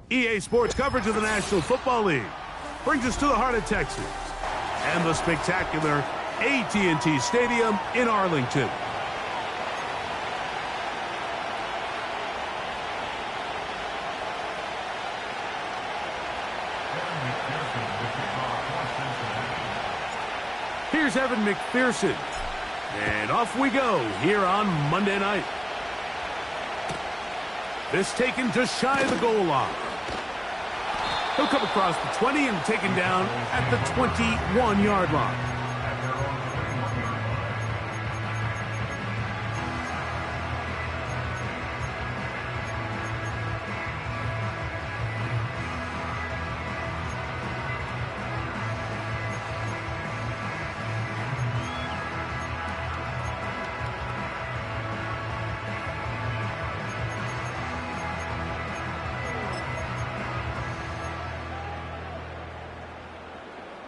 EA Sports coverage of the National Football League brings us to the heart of Texas and the spectacular AT&T Stadium in Arlington. Here's Evan McPherson, and off we go here on Monday night. This taken just shy of the goal line. He'll come across the 20 and taken down at the 21-yard line.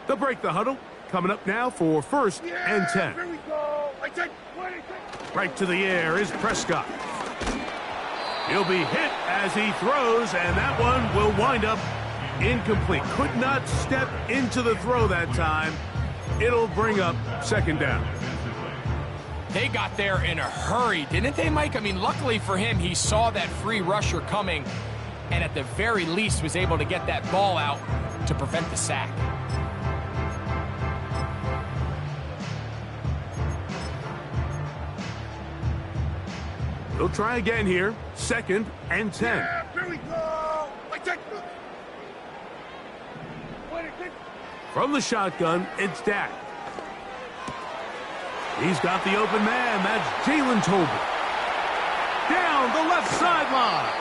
They'll break the huddle. Coming up now for 1st and 10. Here we go. Right to the air is Prescott. He'll be hit as he throws, and that one will wind up incomplete. Could not step into the throw that time. It'll bring up 2nd down. They got there in a hurry, didn't they, Mike? I mean, luckily for him, he saw that free rusher coming and at the very least was able to get that ball out to prevent the sack. They'll try again here. 2nd and 10. Yeah, here we go. From the shotgun, it's Dak. He's got the open man. That's Jalen Tolbert. Down the left sideline.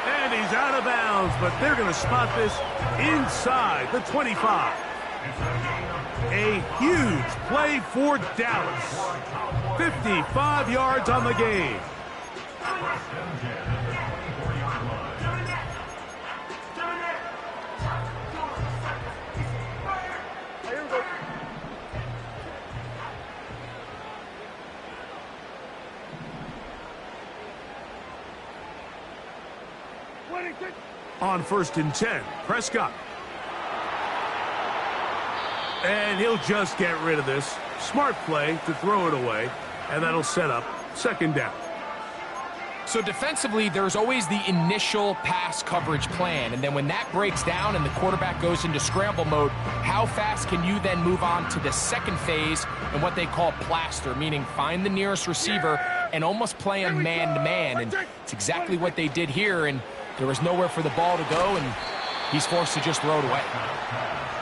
And he's out of bounds, but they're going to spot this inside the 25. A huge play for Dallas. 55 yards on the game. On 1st and 10, Prescott. And he'll just get rid of this. Smart play to throw it away, and that'll set up 2nd down. So defensively, there's always the initial pass coverage plan, and then when that breaks down and the quarterback goes into scramble mode, how fast can you then move on to the second phase and what they call plaster, meaning find the nearest receiver and almost play him man-to-man, and it's exactly what they did here, and there was nowhere for the ball to go, and he's forced to just throw it away.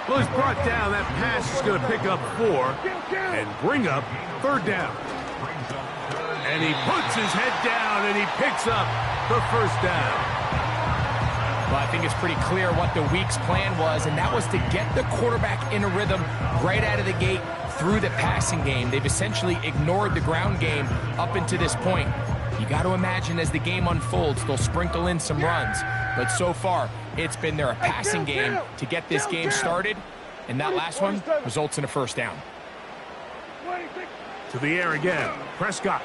Well, he's brought down. That pass is going to pick up 4 and bring up 3rd down. And he puts his head down, and he picks up the 1st down. Well, I think it's pretty clear what the week's plan was, and that was to get the quarterback in a rhythm right out of the gate through the passing game. They've essentially ignored the ground game up until this point. You got to imagine as the game unfolds, they'll sprinkle in some runs. But so far, it's been their passing game to get this game started, and that last one results in a 1st down. To the air again, Prescott.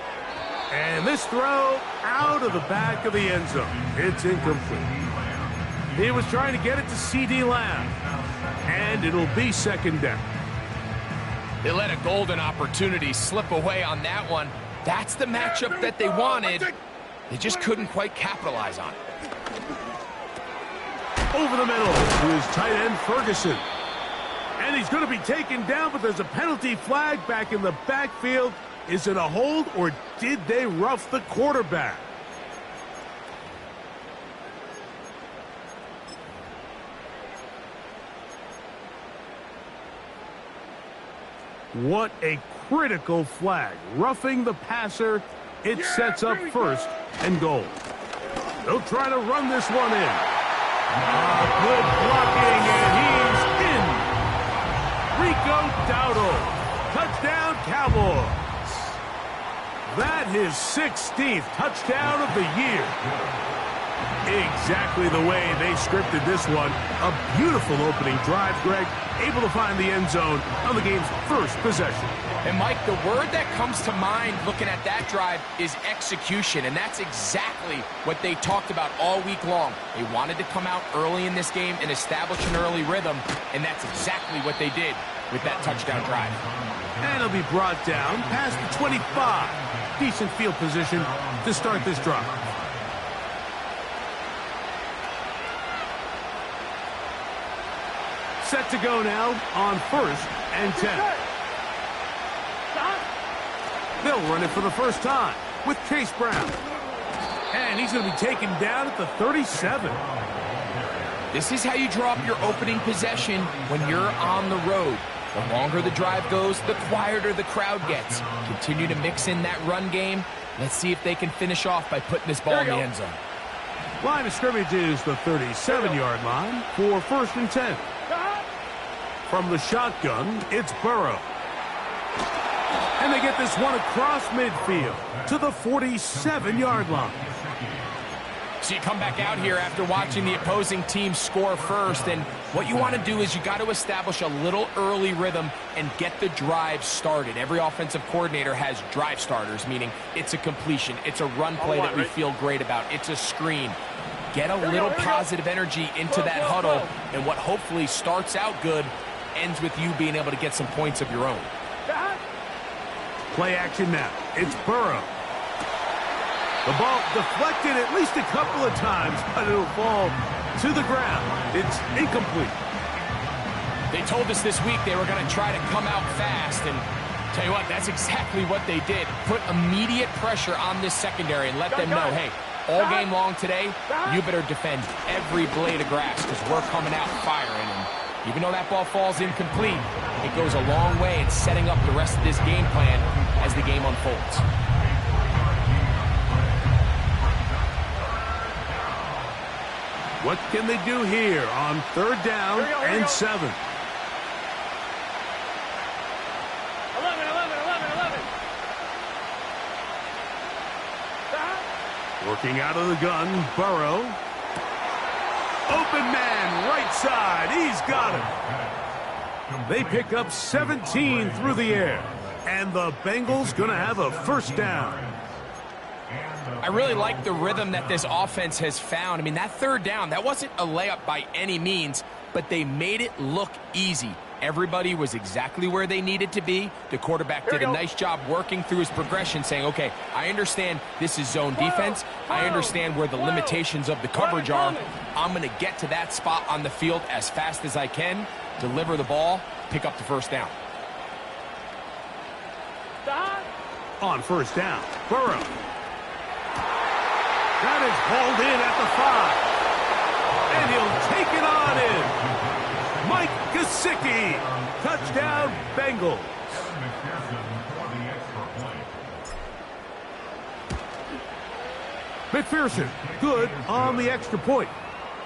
And this throw out of the back of the end zone. It's incomplete. He was trying to get it to C.D. Lamb. And it'll be 2nd down. They let a golden opportunity slip away on that one. That's the matchup that they wanted. They just couldn't quite capitalize on it. Over the middle to his tight end, Ferguson. And he's going to be taken down, but there's a penalty flag back in the backfield. Is it a hold, or did they rough the quarterback? What a critical flag. Roughing the passer. It sets up 1st and goal. They'll try to run this one in. Good blocking, and he's in. Rico Dowdle. Touchdown, Cowboys. That his 16th touchdown of the year. Exactly the way they scripted this one. A beautiful opening drive, Greg. Able to find the end zone on the game's 1st possession. And, Mike, the word that comes to mind looking at that drive is execution, and that's exactly what they talked about all week long. They wanted to come out early in this game and establish an early rhythm, and that's exactly what they did with that touchdown drive. And it'll be brought down past the 25. Decent field position to start this drive. Set to go now on 1st and 10. They'll run it for the first time with Chase Brown. And he's going to be taken down at the 37. This is how you draw up your opening possession when you're on the road. The longer the drive goes, the quieter the crowd gets. Continue to mix in that run game. Let's see if they can finish off by putting this ball in the end zone. Line of scrimmage is the 37-yard line for 1st and 10. From the shotgun, it's Burrow. And they get this one across midfield to the 47-yard line. So you come back out here after watching the opposing team score first, and what you want to do is you got to establish a little early rhythm and get the drive started. Every offensive coordinator has drive starters, meaning it's a completion, it's a run play that we feel great about, it's a screen. Get a little positive energy into that huddle, and what hopefully starts out good ends with you being able to get some points of your own. Play action now. It's Burrow. The ball deflected at least a couple of times, but it'll fall to the ground. It's incomplete. They told us this week they were going to try to come out fast, and tell you what, that's exactly what they did. Put immediate pressure on this secondary and let them know, hey, all game long today, you better defend every blade of grass because we're coming out firing. And even though that ball falls incomplete, it goes a long way in setting up the rest of this game plan as the game unfolds. What can they do here on 3rd down and 7? 11. Working out of the gun, Burrow. Open man, right side. He's got him. They pick up 17 through the air. And the Bengals going to have a 1st down. I really like the rhythm that this offense has found. I mean, that 3rd down, that wasn't a layup by any means, but they made it look easy. Everybody was exactly where they needed to be. The quarterback did a nice job working through his progression, saying, okay, I understand this is zone defense. I understand where the limitations of the coverage are. I'm going to get to that spot on the field as fast as I can, deliver the ball, pick up the 1st down. On 1st down, Burrow. That is hauled in at the 5. And he'll take it on in. Mike Gesicki. Touchdown, Bengals. McPherson, good on the extra point.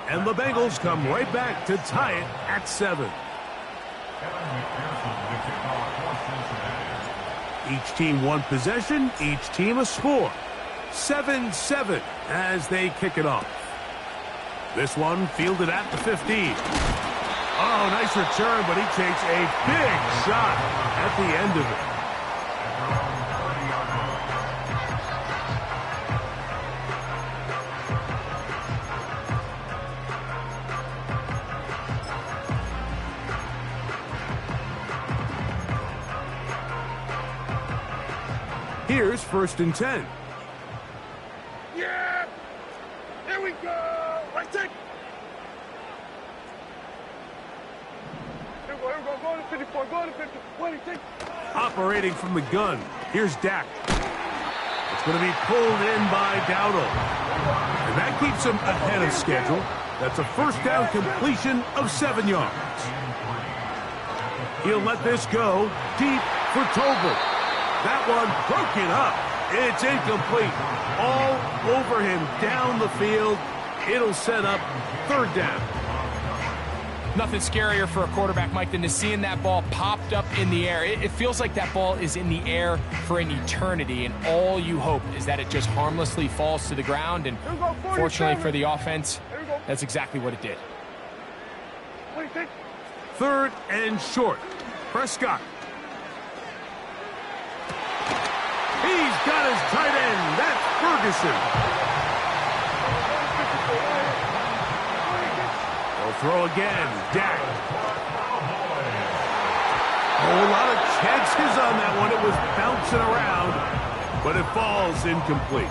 And the Bengals come right back to tie it at 7. Each team one possession, each team a score. 7-7 as they kick it off. This one fielded at the 15. Oh, nice return, but he takes a big shot at the end of it. Here's 1st and 10. Yeah! Here we go! Right take! Here we go, go to 54, go to 50. What do you think? Operating from the gun, here's Dak. It's going to be pulled in by Dowdle. And that keeps him ahead of schedule. That's a 1st down completion of 7 yards. He'll let this go deep for Tolbert. That one broken up. It's incomplete. All over him down the field. It'll set up 3rd down. Nothing scarier for a quarterback, Mike, than to seeing that ball popped up in the air. It feels like that ball is in the air for an eternity, and all you hope is that it just harmlessly falls to the ground. And fortunately for the offense, that's exactly what it did. 3rd and short. Prescott. Ferguson. They'll throw again. Dak. Oh, a lot of chances on that one. It was bouncing around, but it falls incomplete.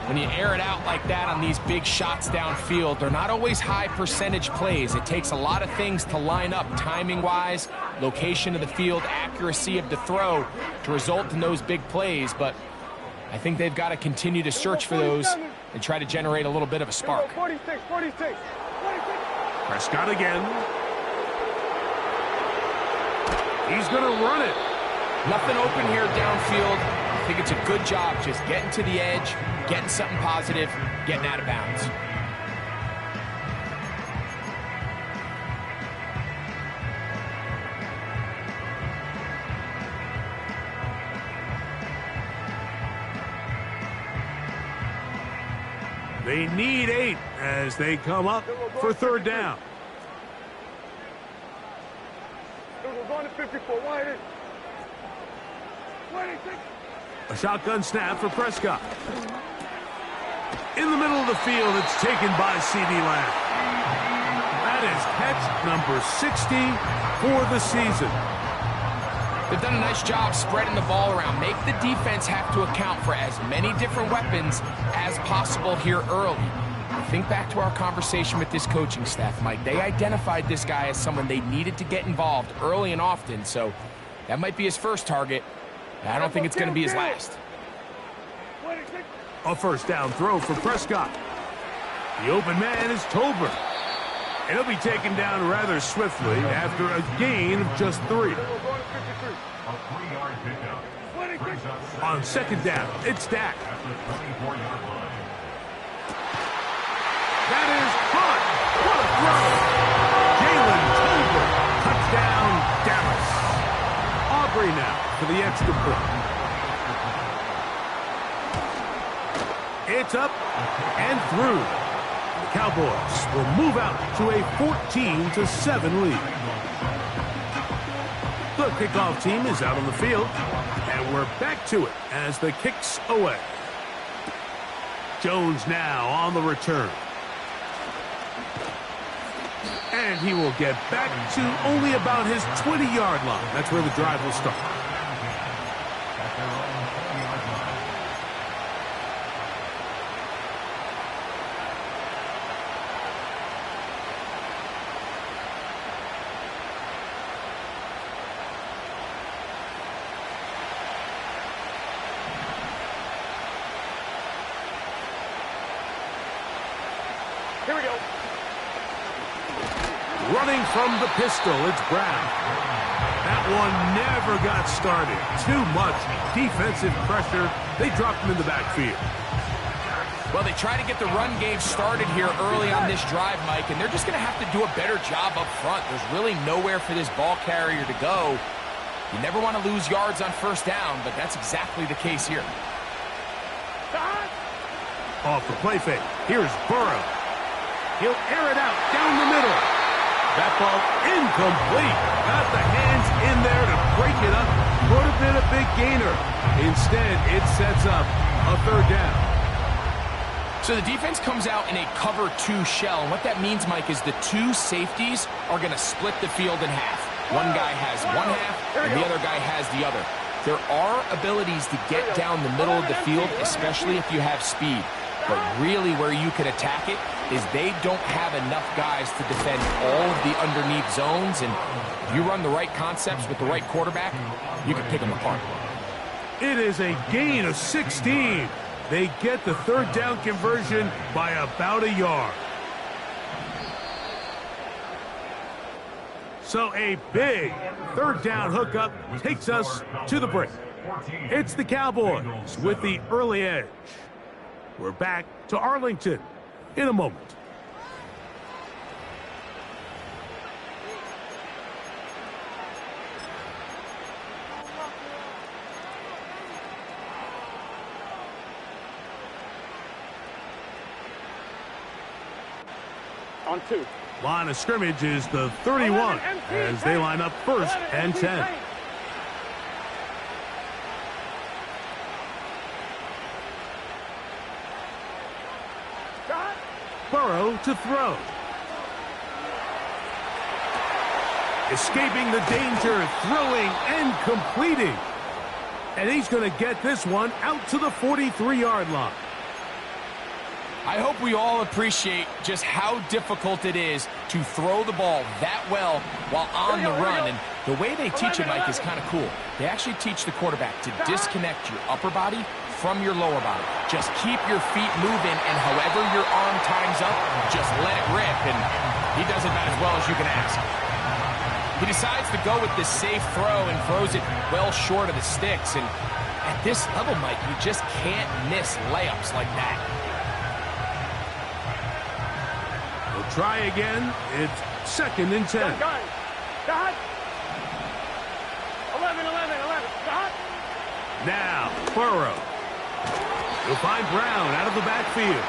When you air it out like that on these big shots downfield, they're not always high percentage plays. It takes a lot of things to line up timing-wise, location of the field, accuracy of the throw to result in those big plays. But I think they've got to continue to search for those and try to generate a little bit of a spark. 46. Prescott again. He's going to run it. Nothing open here downfield. I think it's a good job just getting to the edge, getting something positive, getting out of bounds. They need 8 as they come up for third down. We're going to 54. Wide in. 26. A shotgun snap for Prescott. In the middle of the field, it's taken by CeeDee Lamb. That is catch number 60 for the season. They've done a nice job spreading the ball around. Make the defense have to account for as many different weapons as possible here early. Think back to our conversation with this coaching staff, Mike. They identified this guy as someone they needed to get involved early and often, so that might be his first target. I don't think it's going to be his last. A first down throw for Prescott. The open man is Tolbert. And he'll be taken down rather swiftly after a gain of just 3. On second down, it's Dak. That is caught. What a throw. Jalen Tolbert. Touchdown, Dallas. Aubrey now for the extra point. It's up and through. The Cowboys will move out to a 14-7 lead. The kickoff team is out on the field, and we're back to it as the kick's away. Jones now on the return. And he will get back to only about his 20-yard line. That's where the drive will start. Here we go. Running from the pistol, it's Brown. That one never got started. Too much defensive pressure. They dropped him in the backfield. Well, they try to get the run game started here early on this drive, Mike, and they're just going to have to do a better job up front. There's really nowhere for this ball carrier to go. You never want to lose yards on first down, but that's exactly the case here. Off the play fake. Here's Burrow. He'll air it out down the middle. That ball incomplete. Got the hands in there to break it up. Would have been a big gainer. Instead, it sets up a third down. So the defense comes out in a cover 2 shell. And what that means, Mike, is the 2 safeties are going to split the field in half. One guy has one half, and the other guy has the other. There are abilities to get down the middle of the field, especially if you have speed. But really where you can attack it is they don't have enough guys to defend all of the underneath zones. And if you run the right concepts with the right quarterback, you can pick them apart. It is a gain of 16. They get the third down conversion by about a yard. So a big third down hookup takes us to the break. It's the Cowboys with the early edge. We're back to Arlington in a moment. On 2. Line of scrimmage is the 31 as they line up first and 10. Burrow to throw. Escaping the danger, throwing and completing. And he's going to get this one out to the 43-yard line. I hope we all appreciate just how difficult it is to throw the ball that well while on the run. And the way they teach it, Mike, is kind of cool. They actually teach the quarterback to disconnect your upper body from your lower body. Just keep your feet moving, and however your arm times up, just let it rip. And he does it about as well as you can ask. He decides to go with this safe throw and throws it well short of the sticks. And at this level, Mike, you just can't miss layups like that. We'll try again. It's 2nd and 10. God. 11. God. Now, Burrow. He'll find Brown out of the backfield.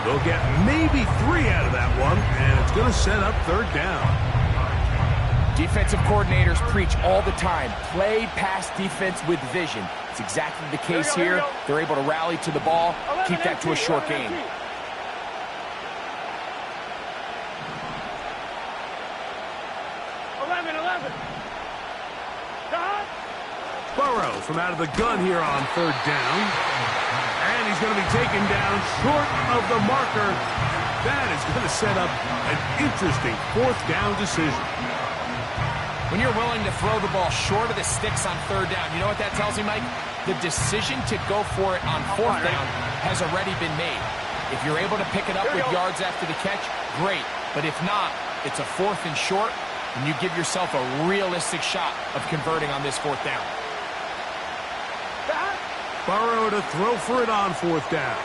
They'll get maybe 3 out of that one, and it's going to set up 3rd down. Defensive coordinators preach all the time, play pass defense with vision. It's exactly the case here. They're able to rally to the ball, keep that to a short gain. 11. Burrow from out of the gun here on 3rd down. And he's going to be taken down short of the marker. That is going to set up an interesting 4th down decision. When you're willing to throw the ball short of the sticks on 3rd down, you know what that tells me, Mike? The decision to go for it on 4th down has already been made. If you're able to pick it up with yards after the catch, great. But if not, it's a 4th and short, and you give yourself a realistic shot of converting on this 4th down. Burrow to throw for it on 4th down.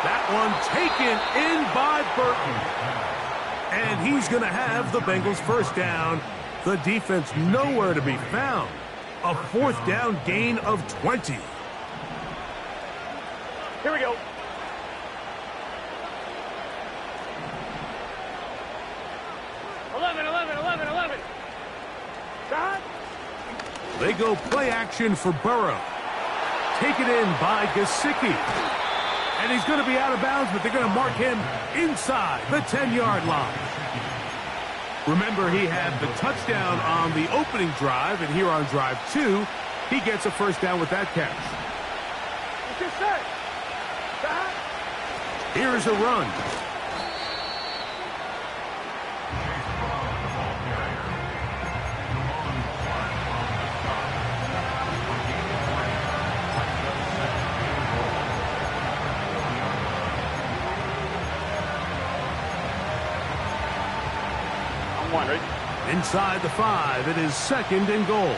That one taken in by Burton. And he's going to have the Bengals' 1st down. The defense nowhere to be found. A 4th down gain of 20. Here we go. $11. God. They go play action for Burrow. Taken in by Gesicki. And he's going to be out of bounds, but they're going to mark him inside the 10-yard line. Remember, he had the touchdown on the opening drive, and here on drive 2, he gets a 1st down with that catch. Here's a run. Inside the 5, it is 2nd and goal.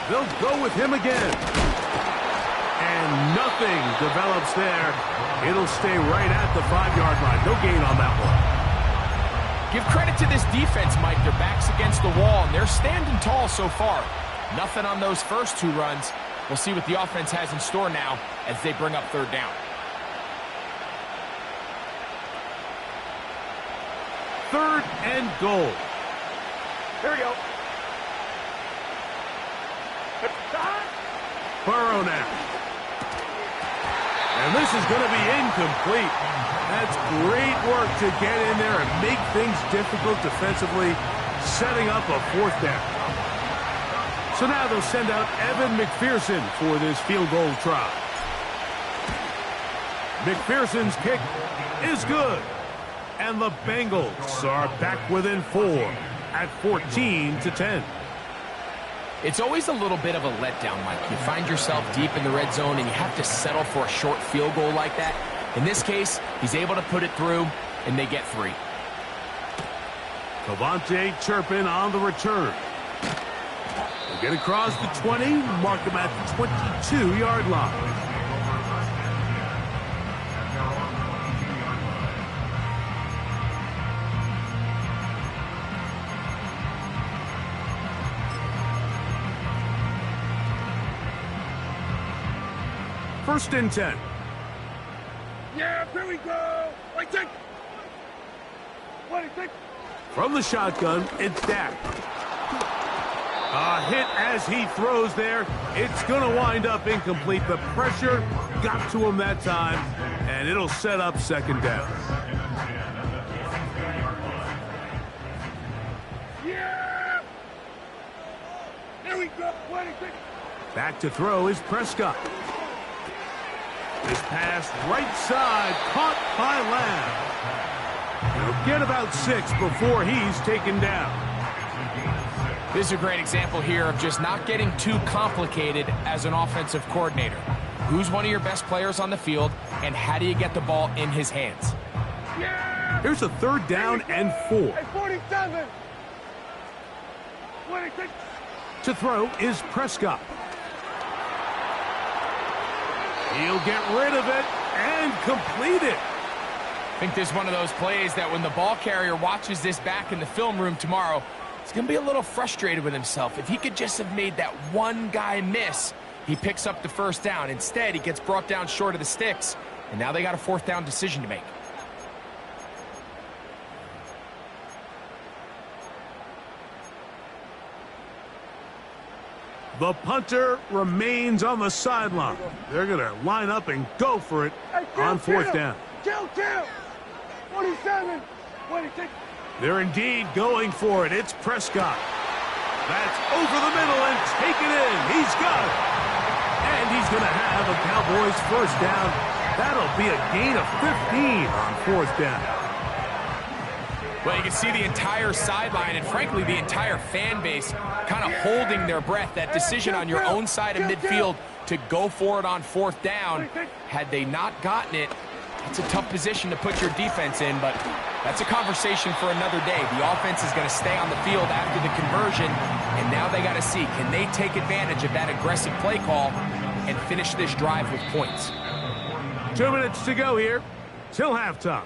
They'll go with him again. And nothing develops there. It'll stay right at the 5-yard line. No gain on that one. Give credit to this defense, Mike. Their back's against the wall, and they're standing tall so far. Nothing on those first 2 runs. We'll see what the offense has in store now as they bring up 3rd down. 3rd and goal. Here we go. Burrow now. And this is going to be incomplete. That's great work to get in there and make things difficult defensively, setting up a 4th down. So now they'll send out Evan McPherson for this field goal try. McPherson's kick is good. And the Bengals are back within 4 at 14-10. It's always a little bit of a letdown, Mike. You find yourself deep in the red zone, and you have to settle for a short field goal like that. In this case, he's able to put it through, and they get 3. Cavante Turpin on the return. They'll get across the 20, mark him at the 22-yard line. First and 10. Yeah, here we go. Right there. What do you think? From the shotgun, it's Dak. A hit as he throws there. It's going to wind up incomplete. The pressure got to him that time, and it'll set up second down. Yeah! There we go. Back to throw is Prescott. This pass right side, caught by Lamb. He'll get about 6 before he's taken down. This is a great example here of just not getting too complicated as an offensive coordinator. Who's one of your best players on the field, and how do you get the ball in his hands? Yeah! Here's a 3rd down and 4. Hey, 47. 26. To throw is Prescott. He'll get rid of it and complete it. I think this is one of those plays that when the ball carrier watches this back in the film room tomorrow, he's going to be a little frustrated with himself. If he could just have made that one guy miss, he picks up the 1st down. Instead, he gets brought down short of the sticks, and now they got a 4th down decision to make. The punter remains on the sideline. They're going to line up and go for it on 4th down. Kill. 47. 26. They're indeed going for it. It's Prescott. That's over the middle and taken in. He's got it. And he's going to have a Cowboys 1st down. That'll be a gain of 15 on 4th down. Well, you can see the entire sideline and, frankly, the entire fan base kind of holding their breath. That decision on your own side of midfield to go for it on 4th down, had they not gotten it, it's a tough position to put your defense in, but that's a conversation for another day. The offense is going to stay on the field after the conversion, and now they got to see, can they take advantage of that aggressive play call and finish this drive with points? 2 minutes to go here till halftime.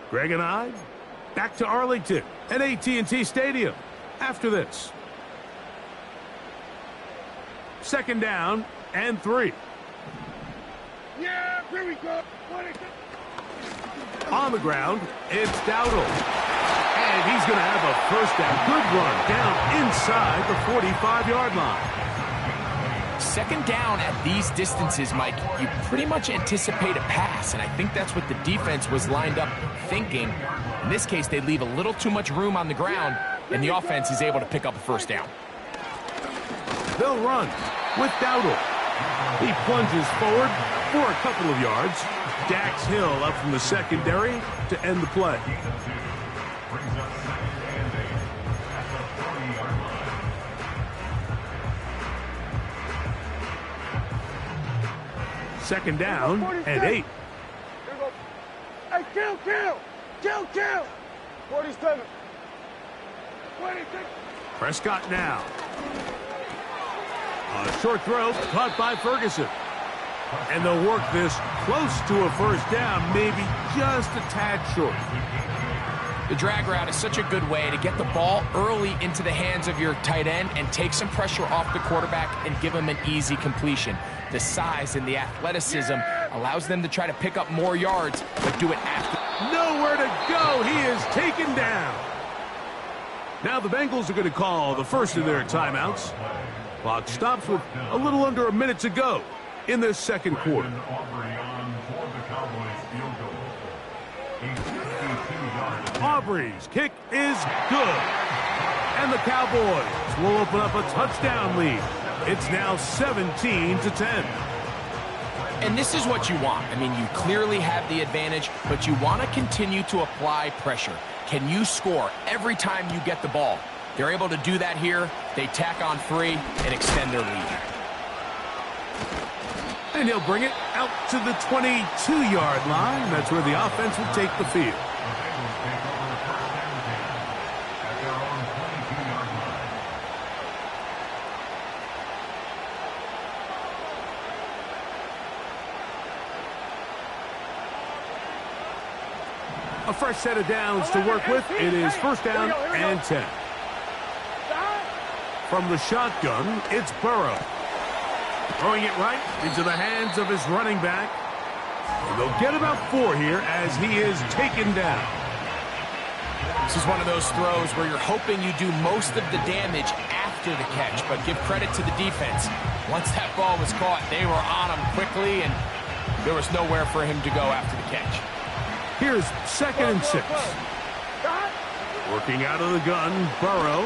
Greg and I back to Arlington at AT&T Stadium after this. 2nd down and 3. Yeah, here we go. 26. On the ground, it's Dowdle. And he's going to have a 1st down. Good run down inside the 45-yard line. 2nd down at these distances, Mike, you pretty much anticipate a pass, and I think that's what the defense was lined up thinking. In this case, they leave a little too much room on the ground, and the offense is able to pick up a 1st down. They'll run with Dowdle. He plunges forward for a couple of yards. Dax Hill up from the secondary to end the play. Second down and 8. Hey, kill. 47. 26. Prescott now. A short throw caught by Ferguson. And they'll work this close to a 1st down, maybe just a tad short. The drag route is such a good way to get the ball early into the hands of your tight end and take some pressure off the quarterback and give him an easy completion. The size and the athleticism allows them to try to pick up more yards, but do it after. Nowhere to go. He is taken down. Now the Bengals are going to call the first of their timeouts. Clock stops with a little under a minute to go in this 2nd quarter. Aubrey's kick is good. And the Cowboys will open up a touchdown lead. It's now 17-10. And this is what you want. I mean, you clearly have the advantage, but you want to continue to apply pressure. Can you score every time you get the ball? They're able to do that here. They tack on 3 and extend their lead. And he'll bring it out to the 22-yard line. That's where the offense will take the field. A fresh set of downs to work with. It is 1st down and 10. From the shotgun, it's Burrow. Throwing it right into the hands of his running back. And they'll get about 4 here as he is taken down. This is one of those throws where you're hoping you do most of the damage after after the catch, but give credit to the defense. Once that ball was caught, they were on him quickly, and there was nowhere for him to go after the catch. Here's 2nd and 6. Working out of the gun, Burrow.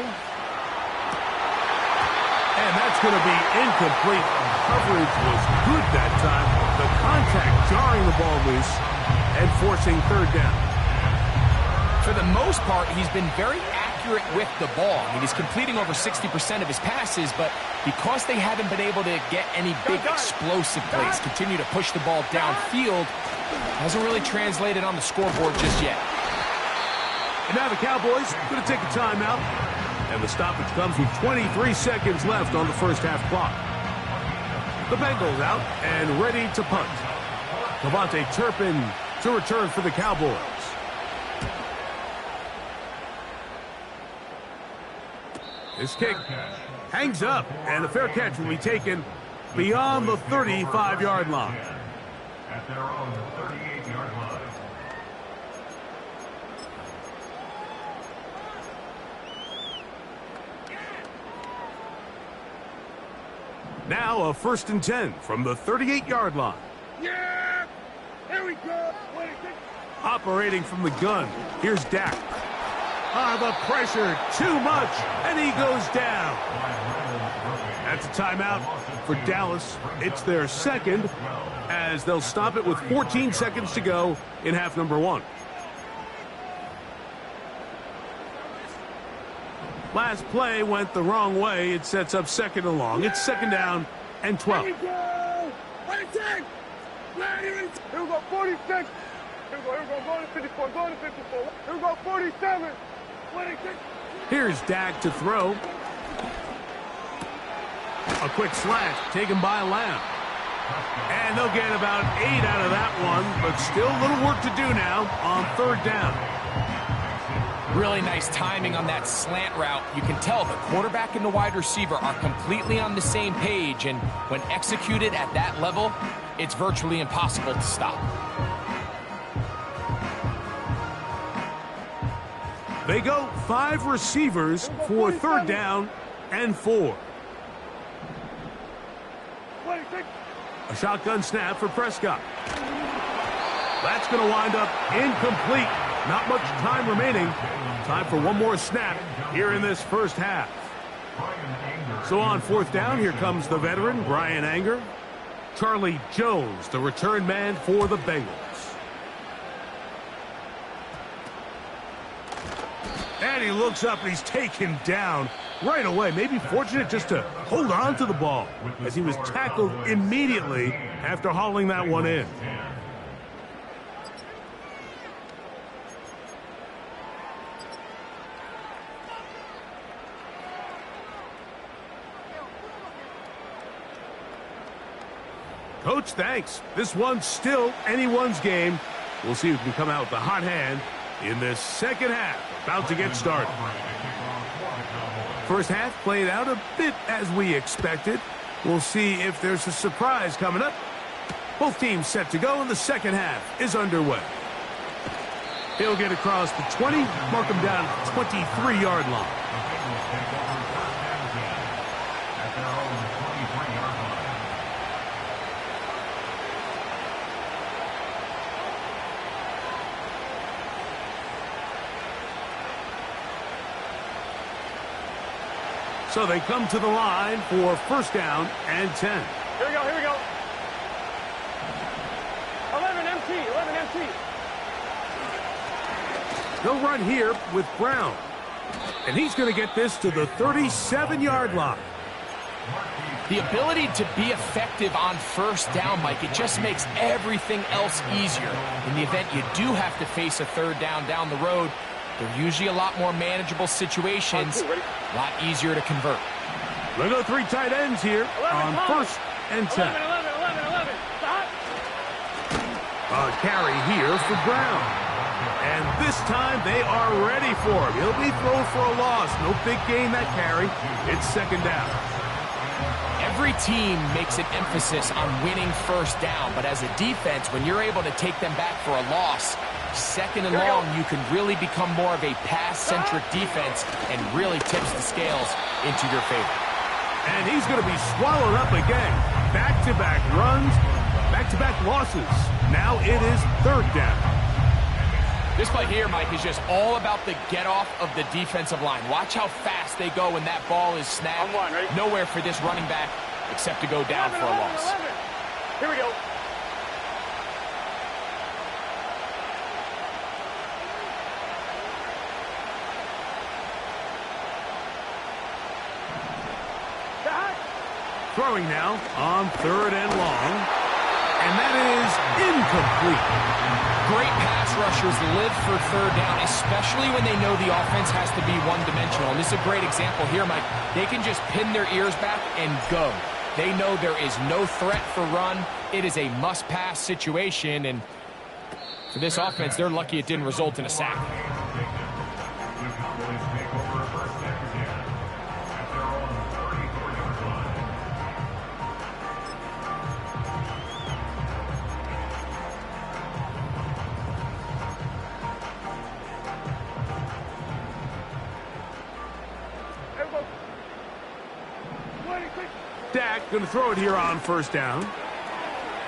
And that's going to be incomplete. Coverage was good that time. The contact jarring the ball loose and forcing 3rd down. For the most part, he's been very accurate with the ball. I mean, he's completing over 60% of his passes, but because they haven't been able to get any big explosive plays, continue to push the ball downfield, hasn't really translated on the scoreboard just yet. And now the Cowboys going to take a timeout. And the stoppage comes with 23 seconds left on the first half clock. The Bengals out and ready to punt. Devontae Turpin to return for the Cowboys. This kick hangs up, and a fair catch will be taken beyond the 35-yard line. At their own 38-yard line. Now a 1st and 10 from the 38-yard line. Yeah! Here we go! Operating from the gun, here's Dak. The pressure, too much, and he goes down. That's a timeout for Dallas. It's their 2nd, as they'll stop it with 14 seconds to go in half number 1. Last play went the wrong way. It sets up 2nd and long. It's 2nd down and 12. Here we go! 26! Here we go, 46! Here we go, go to 54, go to 54. Here we go, 47! 26! Here's Dak to throw. A quick slant taken by Lamb. And they'll get about 8 out of that one, but still a little work to do now on 3rd down. Really nice timing on that slant route. You can tell the quarterback and the wide receiver are completely on the same page, and when executed at that level, it's virtually impossible to stop. They go 5 receivers for 3rd down and 4. 26! A shotgun snap for Prescott. That's going to wind up incomplete. Not much time remaining. Time for one more snap here in this first half. So on 4th down, here comes the veteran, Brian Anger. Charlie Jones, the return man for the Bengals. And he looks up and he's taken down right away. Maybe fortunate just to hold on to the ball as he was tackled immediately after hauling that one in. Coach, thanks. This one's still anyone's game. We'll see who can come out with the hot hand in this 2nd half. About to get started. First half played out a bit as we expected. We'll see if there's a surprise coming up. Both teams set to go, and the 2nd half is underway. He'll get across the 20, mark him down at the 23-yard line. So they come to the line for 1st down and 10. Here we go, here we go. 11 MT, 11 MT. They'll run here with Brown. And he's going to get this to the 37-yard line. The ability to be effective on 1st down, Mike, it just makes everything else easier. In the event you do have to face a 3rd down the road, they're usually a lot more manageable situations, a lot easier to convert. We'll go 3 tight ends here on 1st and 10. 11. Stop. A carry here for Brown. And this time they are ready for him. He'll be thrown for a loss. No big gain that carry. It's 2nd down. Every team makes an emphasis on winning 1st down, but as a defense, when you're able to take them back for a loss, 2nd and long, you can really become more of a pass-centric defense and really tips the scales into your favor. And he's going to be swallowed up again. Back-to-back runs, back-to-back losses. Now it is 3rd down. This play here, Mike, is just all about the get-off of the defensive line. Watch how fast they go when that ball is snapped. Nowhere for this running back except to go down for a loss. Here we go. Throwing now on 3rd and long. And that is incomplete. Great pass rushers live for 3rd down, especially when they know the offense has to be one-dimensional. And this is a great example here, Mike. They can just pin their ears back and go. They know there is no threat for run. It is a must-pass situation. And for this offense, they're lucky it didn't result in a sack. Dak going to throw it here on 1st down.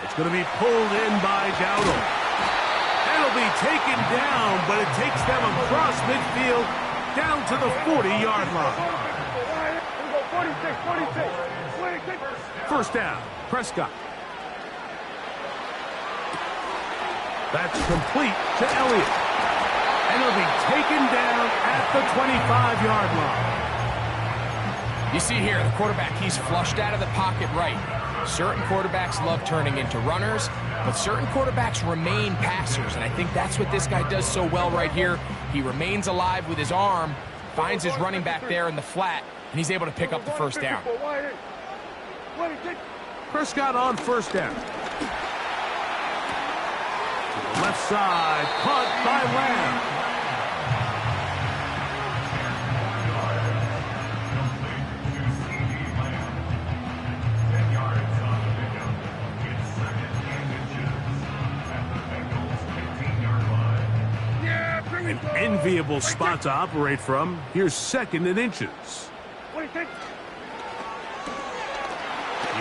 It's going to be pulled in by Dowdle. It'll be taken down, but it takes them across midfield down to the 40-yard line. 1st down, Prescott. That's complete to Elliott. And it'll be taken down at the 25-yard line. You see here, the quarterback, he's flushed out of the pocket right. Certain quarterbacks love turning into runners, but certain quarterbacks remain passers, and I think that's what this guy does so well right here. He remains alive with his arm, finds his running back there in the flat, and he's able to pick up the 1st down. Prescott on 1st down. To the left side, caught by Lamb. An enviable spot to operate from. Here's 2nd and inches. The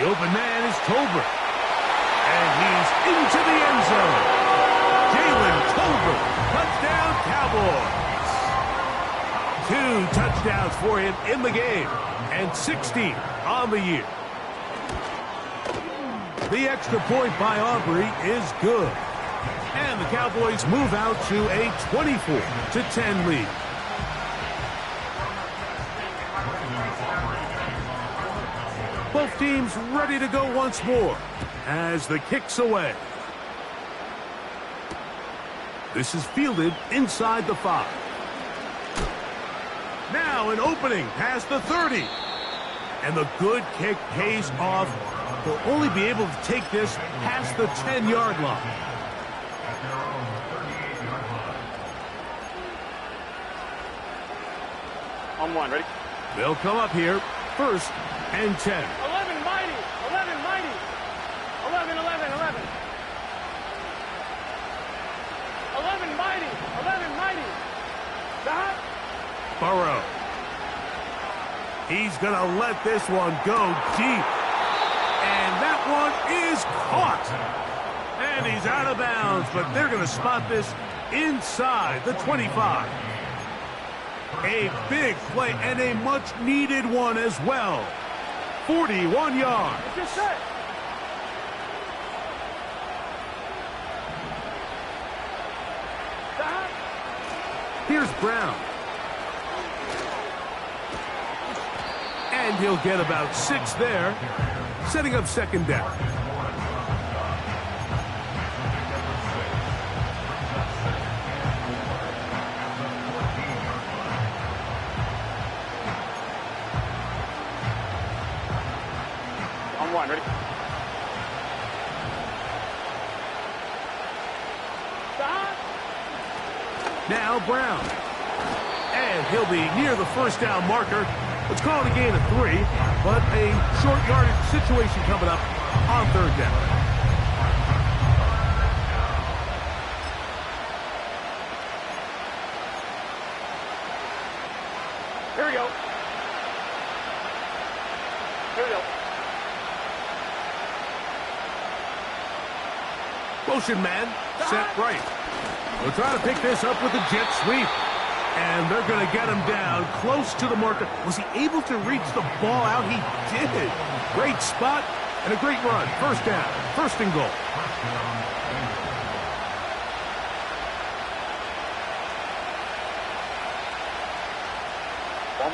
open man is Tolbert. And he's into the end zone. Jalen Tolbert, touchdown Cowboys. 2 touchdowns for him in the game. And 16 on the year. The extra point by Aubrey is good. And the Cowboys move out to a 24-10 lead. Both teams ready to go once more as the kick's away. This is fielded inside the 5. Now an opening past the 30. And the good kick pays off. They'll only be able to take this past the 10-yard line. On 1, ready? They'll come up here, 1st and 10. 11 mighty, 11 mighty, 11, 11, 11. 11 mighty, 11 mighty. Stop. Burrow. He's going to let this one go deep. And that one is caught. And he's out of bounds, but they're going to spot this inside the 25. A big play and a much-needed one as well. 41 yards. Just set. Stop. Here's Brown. And he'll get about 6 there, setting up 2nd down. On 1, ready? Stop. Now Brown. And he'll be near the 1st down marker. Let's call it a gain of 3, but a short yardage situation coming up on 3rd down. Motion man, set right. They'll try to pick this up with a jet sweep. And they're going to get him down close to the marker. Was he able to reach the ball out? He did. Great spot and a great run. First down, first and goal.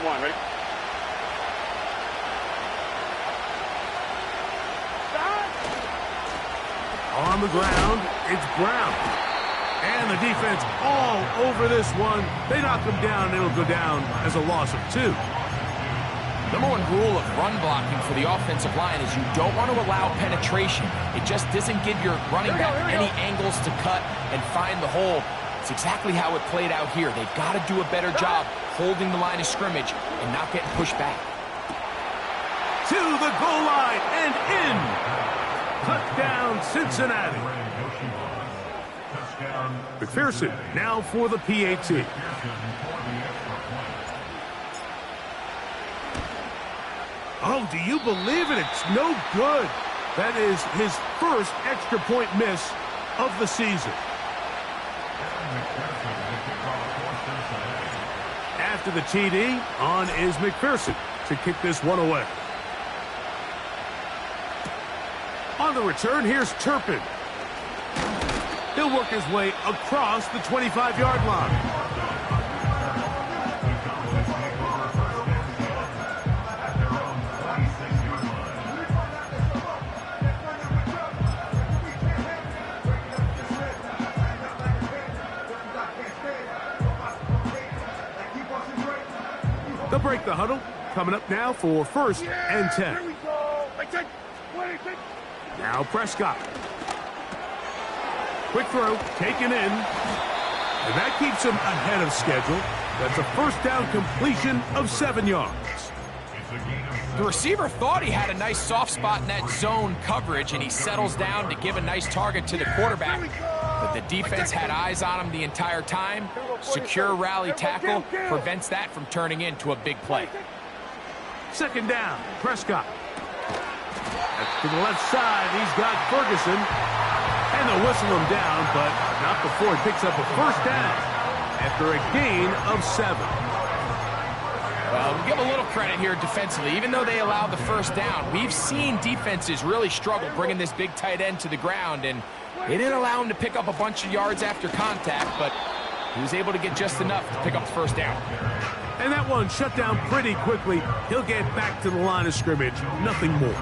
One, ready? On the ground, it's Brown. And the defense all over this one. They knock him down, and it'll go down as a loss of 2. Number one rule of run blocking for the offensive line is you don't want to allow penetration. It just doesn't give your running back any angles to cut and find the hole. It's exactly how it played out here. They've got to do a better job holding the line of scrimmage and not getting pushed back. To the goal line and in. Touchdown, Cincinnati. McPherson now for the PAT. Oh, do you believe it? It's no good. That is his first extra point miss of the season. After the TD, on is McPherson to kick this one away. On the return, here's Turpin. He'll work his way across the 25-yard line. They'll break the huddle. Coming up now for first and 10. Here we go. Now Prescott. Quick throw, taken in. And that keeps him ahead of schedule. That's a first down completion of 7 yards. The receiver thought he had a nice soft spot in that zone coverage, and he settles down to give a nice target to the quarterback. But the defense had eyes on him the entire time. Secure rally tackle prevents that from turning into a big play. Second down, Prescott. To the left side, he's got Ferguson. And they'll whistle him down, but not before he picks up a first down after a gain of 7. Well, we'll give a little credit here defensively. Even though they allowed the first down, we've seen defenses really struggle bringing this big tight end to the ground, and they didn't allow him to pick up a bunch of yards after contact, but he was able to get just enough to pick up the first down. And that one shut down pretty quickly. He'll get back to the line of scrimmage. Nothing more.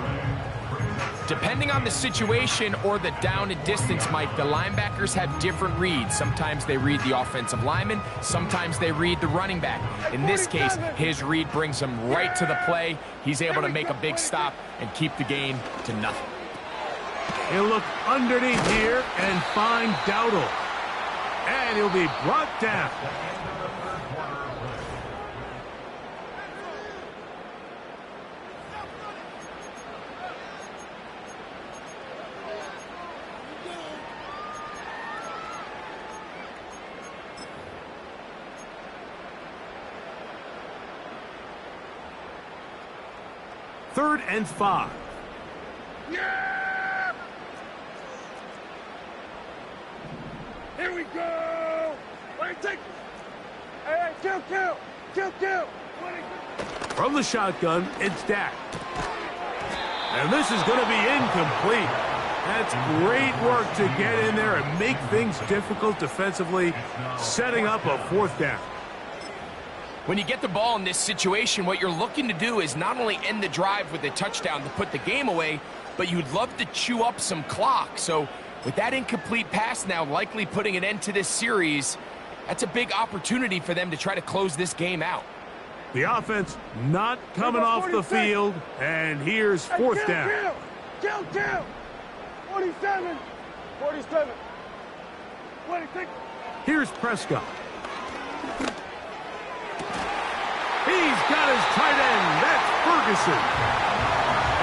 Depending on the situation or the down and distance, Mike, the linebackers have different reads. Sometimes they read the offensive lineman. Sometimes they read the running back. In this case, his read brings him right to the play. He's able to make a big stop and keep the gain to nothing. He'll look underneath here and find Dowdle. And he'll be brought down. Third and 5. Yeah! Here we go! Wait, take... Hey, kill! From the shotgun, it's Dak. And this is going to be incomplete. That's great work to get in there and make things difficult defensively, setting up a fourth down. When you get the ball in this situation, what you're looking to do is not only end the drive with a touchdown to put the game away, but you'd love to chew up some clock. So with that incomplete pass now likely putting an end to this series, that's a big opportunity for them to try to close this game out. The offense not coming off the field, and here's fourth down. Kill! 47! 26! Here's Prescott. He's got his tight end. That's Ferguson.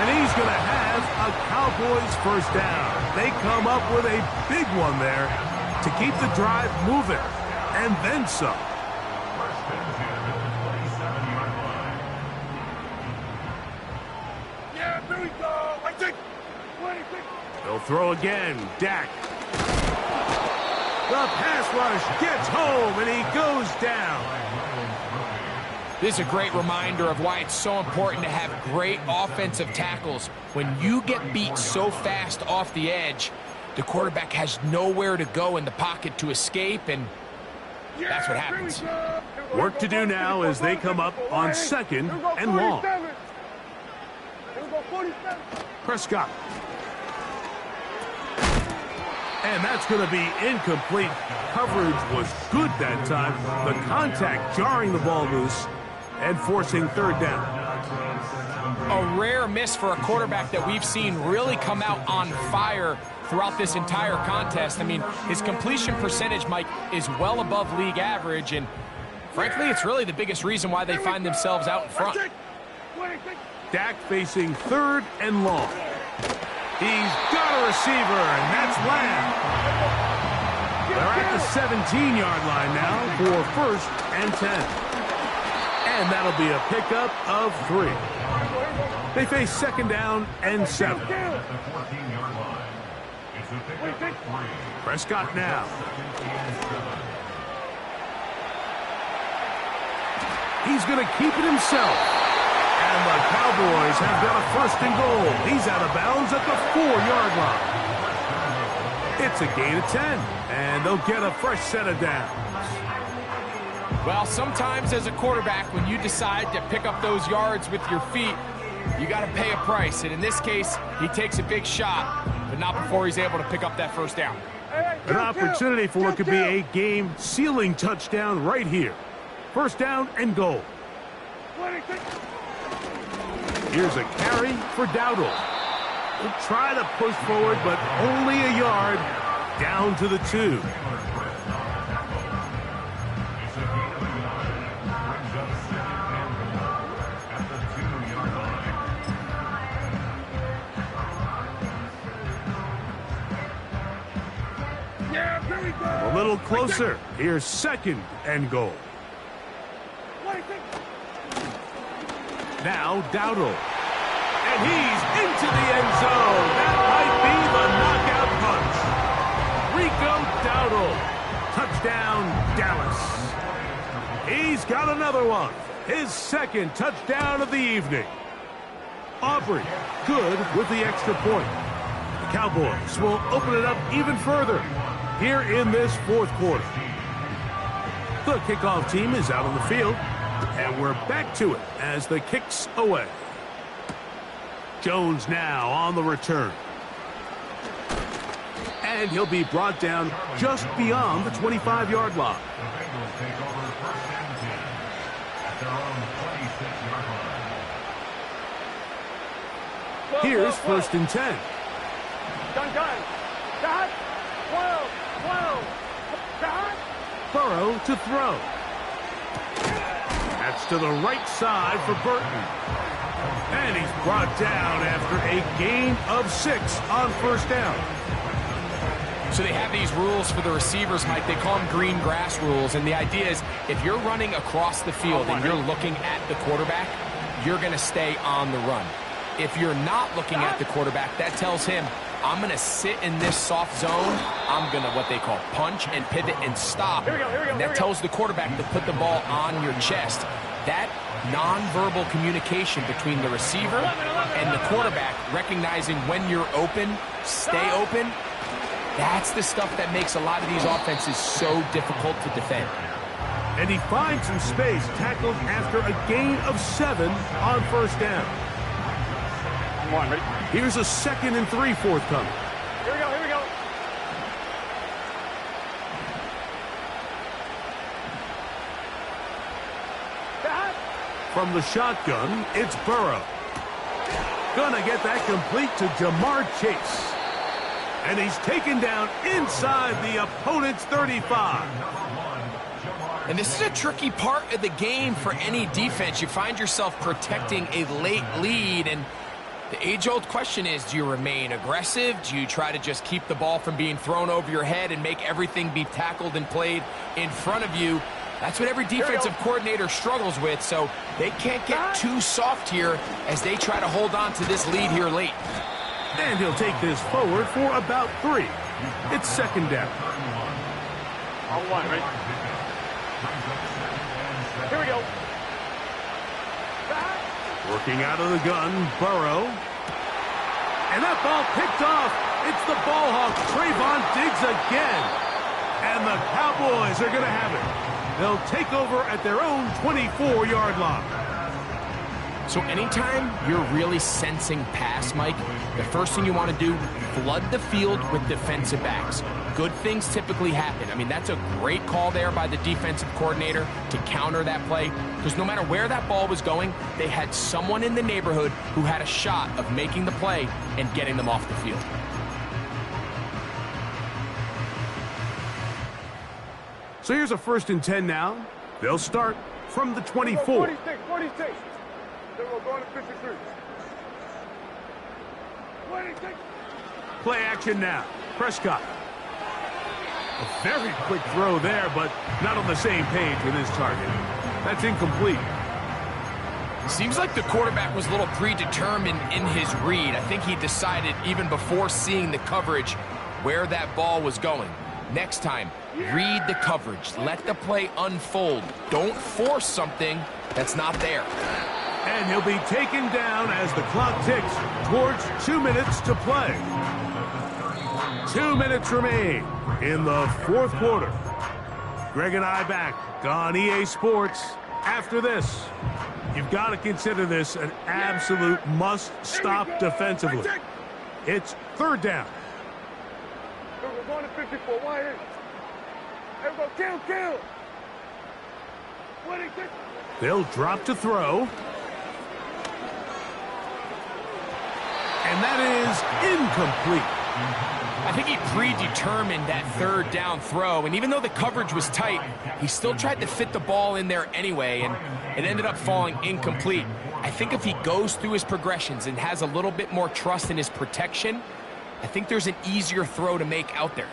And he's going to have a Cowboys first down. They come up with a big one there to keep the drive moving. And then some. here we go. I take 26. They'll throw again. Dak. The pass rush gets home, and he goes down. This is a great reminder of why it's so important to have great offensive tackles. When you get beat so fast off the edge, the quarterback has nowhere to go in the pocket to escape, and that's what happens. Work to do now as they come up on 2nd and long. Prescott. And that's going to be incomplete. Coverage was good that time. The contact jarring the ball loose and forcing 3rd down. A rare miss for a quarterback that we've seen really come out on fire throughout this entire contest. I mean, his completion percentage, Mike, is well above league average, and frankly, it's really the biggest reason why they find themselves out in front. Dak facing 3rd and long. He's got a receiver, and that's Lamb. They're at the 17-yard line now for 1st and 10. And that'll be a pickup of 3. They face 2nd down and 7. Prescott now. He's going to keep it himself. And the Cowboys have got a 1st and goal. He's out of bounds at the 4-yard line. It's a gain of 10, and they'll get a fresh set of downs. Well, sometimes as a quarterback, when you decide to pick up those yards with your feet, you got to pay a price. And in this case, he takes a big shot, but not before he's able to pick up that 1st down. An opportunity for what could be a game-sealing touchdown right here. 1st down and goal. Here's a carry for Dowdle. He'll try to push forward, but only a yard down to the 2. A little closer. Here's 2nd and goal. Now Dowdle. And he's into the end zone. That might be the knockout punch. Rico Dowdle. Touchdown, Dallas. He's got another one. His 2nd touchdown of the evening. Aubrey, good with the extra point. The Cowboys will open it up even further here in this 4th quarter. The kickoff team is out on the field. And we're back to it as the kick's away. Jones now on the return. And he'll be brought down just beyond the 25-yard line. Here's 1st and 10. Gun. Dot. 12. Dot. Burrow to throw. That's to the right side for Burton. And he's brought down after a gain of 6 on 1st down. So they have these rules for the receivers, Mike. They call them green grass rules. And the idea is if you're running across the field and you're looking at the quarterback, you're going to stay on the run. If you're not looking at the quarterback, that tells him, I'm going to sit in this soft zone. I'm going to what they call punch and pivot and stop. And that tells the quarterback to put the ball on your chest. That nonverbal communication between the receiver and the quarterback, recognizing when you're open, stay open, that's the stuff that makes a lot of these offenses so difficult to defend. And he finds some space, tackled after a gain of 7 on 1st down. Come on, ready? Here's a 2nd and 3 forthcoming. Here we go. From the shotgun, it's Burrow. Gonna get that complete to Jamar Chase. And he's taken down inside the opponent's 35. And this is a tricky part of the game for any defense. You find yourself protecting a late lead, and the age-old question is, do you remain aggressive? Do you try to just keep the ball from being thrown over your head and make everything be tackled and played in front of you? That's what every defensive coordinator struggles with, so they can't get too soft here as they try to hold on to this lead here late. And he'll take this forward for about 3. It's second down. On one, right? Here we go. Working out of the gun, Burrow. And that ball picked off. It's the ball hawk, Trayvon Diggs again. And the Cowboys are going to have it. They'll take over at their own 24-yard line. So anytime you're really sensing pass, Mike, the first thing you want to do, flood the field with defensive backs. Good things typically happen. I mean, that's a great call there by the defensive coordinator to counter that play, because no matter where that ball was going, they had someone in the neighborhood who had a shot of making the play and getting them off the field. So here's a 1st and 10 now. They'll start from the 24. 46. Then we're going to 53. 26. Play action now. Prescott. A very quick throw there, but not on the same page with his target. That's incomplete. Seems like the quarterback was a little predetermined in his read. I think he decided even before seeing the coverage where that ball was going. Next time, read the coverage. Let the play unfold. Don't force something that's not there. And he'll be taken down as the clock ticks towards 2 minutes to play. 2 minutes remain in the 4th quarter. Greg and I back on EA Sports. After this, you've got to consider this an absolute must-stop defensively. It's 3rd down. We're going to 54. Why is? Everybody kill. 26. They'll drop to throw. And that is incomplete. I think he predetermined that 3rd down throw, and even though the coverage was tight, he still tried to fit the ball in there anyway, and it ended up falling incomplete. I think if he goes through his progressions and has a little bit more trust in his protection, I think there's an easier throw to make out there.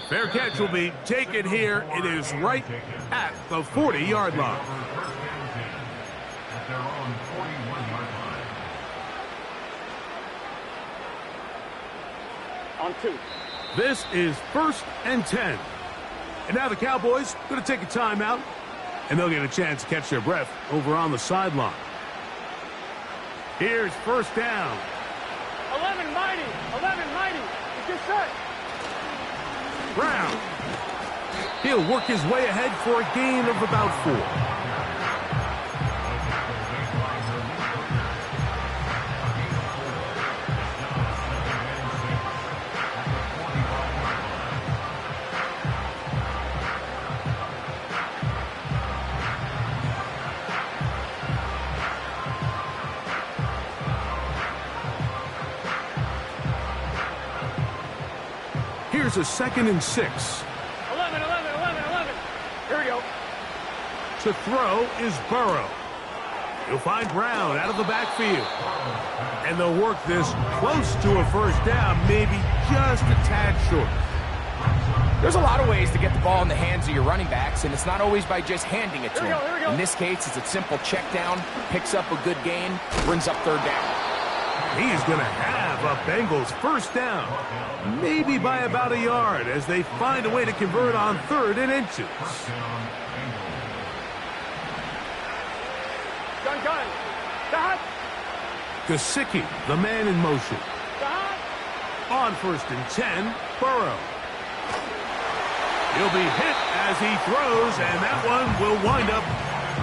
Fair catch will be taken here. It is right at the 40-yard line. At their own 41-yard line. On 2. This is 1st and 10. And now the Cowboys going to take a timeout, and they'll get a chance to catch their breath over on the sideline. Here's 1st down. 11 mighty. It's just set. Brown. He'll work his way ahead for a gain of about 4. Here's a 2nd and 6. 11. Here we go. To throw is Burrow. He'll find Brown out of the backfield. And they'll work this close to a 1st down, maybe just a tad short. There's a lot of ways to get the ball in the hands of your running backs, and it's not always by just handing it to Here we them. go. In this case, it's a simple check down, picks up a good gain, brings up 3rd down. He's going to have a Bengals 1st down, maybe by about a yard, as they find a way to convert on 3rd and inches. Gun. Stop. Gesicki, the man in motion. Stop. On 1st and 10, Burrow. He'll be hit as he throws, and that one will wind up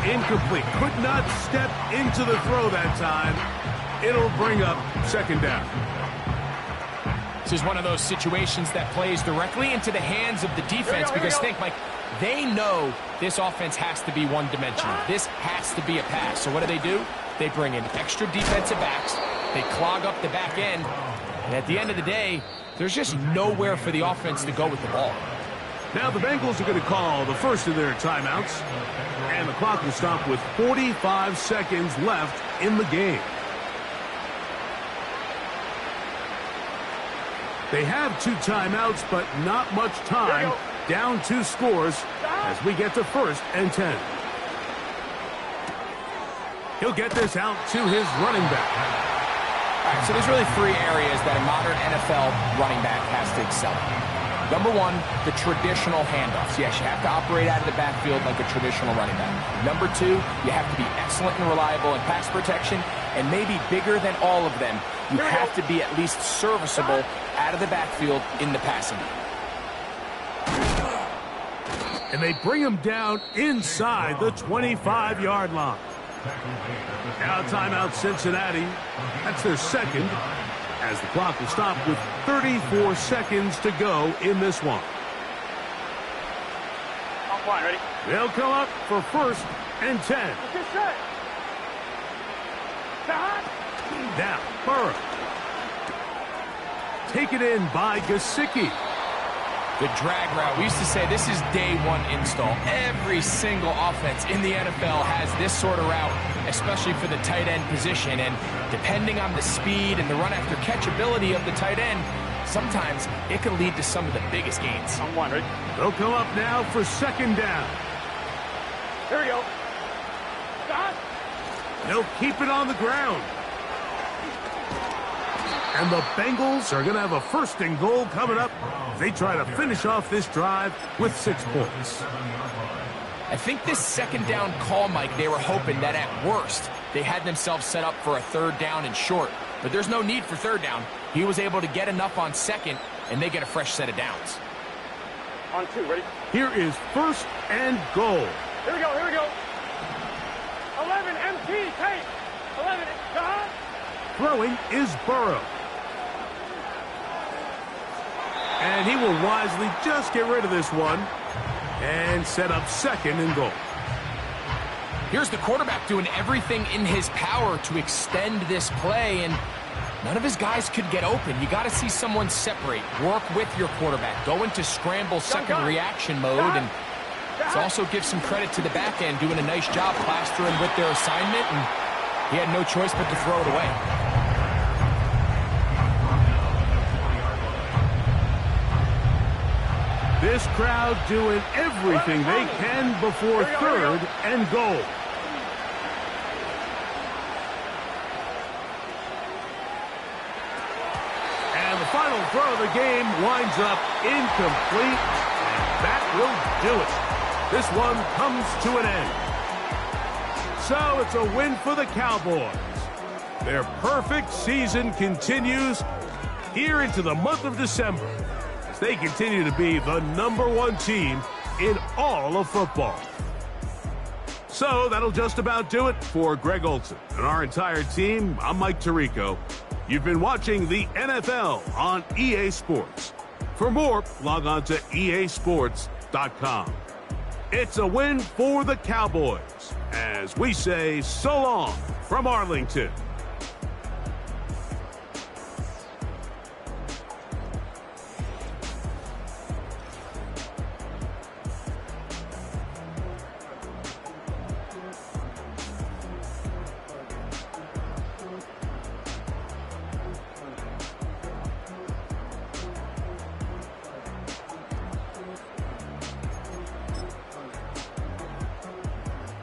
incomplete. Could not step into the throw that time. It'll bring up 2nd down. This is one of those situations that plays directly into the hands of the defense, because think, Mike, they know this offense has to be one-dimensional. This has to be a pass. So what do? They bring in extra defensive backs. They clog up the back end. And at the end of the day, there's just nowhere for the offense to go with the ball. Now the Bengals are going to call the first of their timeouts, and the clock will stop with 45 seconds left in the game. They have 2 timeouts, but not much time down 2 scores as we get to 1st and 10. He'll get this out to his running back. All right, so there's really 3 areas that a modern NFL running back has to excel in. Number 1, the traditional handoffs. Yes, you have to operate out of the backfield like a traditional running back. Number 2, you have to be excellent and reliable in pass protection. And maybe bigger than all of them, you have to be at least serviceable out of the backfield in the passing game. And they bring him down inside the 25-yard line. Now timeout Cincinnati. That's their second, as the clock will stop with 34 seconds to go in this one. I'm fine, ready? They'll come up for 1st and 10. Get set. Now, Burrow. Taken in by Gesicki. The drag route. We used to say this is day 1 install. Every single offense in the NFL has this sort of route, especially for the tight end position. And depending on the speed and the run-after catch ability of the tight end, sometimes it can lead to some of the biggest gains. I'm one, ready? They'll come up now for 2nd down. Here we go. Stop. They'll keep it on the ground. And the Bengals are going to have a 1st and goal coming up. They try to finish off this drive with 6 points. I think this 2nd down call, Mike, they were hoping that at worst they had themselves set up for a 3rd down and short. But there's no need for 3rd down. He was able to get enough on 2nd, and they get a fresh set of downs. On 2, ready? Here is 1st and goal. Here we go, here we go. 11, MT, tight. 11, God. Throwing is Burrow. And he will wisely just get rid of this one and set up 2nd and goal. Here's the quarterback doing everything in his power to extend this play, and none of his guys could get open. You got to see someone separate, work with your quarterback, go into scramble second reaction mode, and it also gives some credit to the back end doing a nice job plastering with their assignment, and he had no choice but to throw it away. This crowd doing everything they can before 3rd and goal. And the final throw of the game winds up incomplete. And that will do it. This one comes to an end. So it's a win for the Cowboys. Their perfect season continues here into the month of December. They continue to be the #1 team in all of football. So that'll just about do it for Greg Olson and our entire team. I'm Mike Tirico. You've been watching the NFL on EA Sports. For more, log on to easports.com. It's a win for the Cowboys as we say so long from Arlington.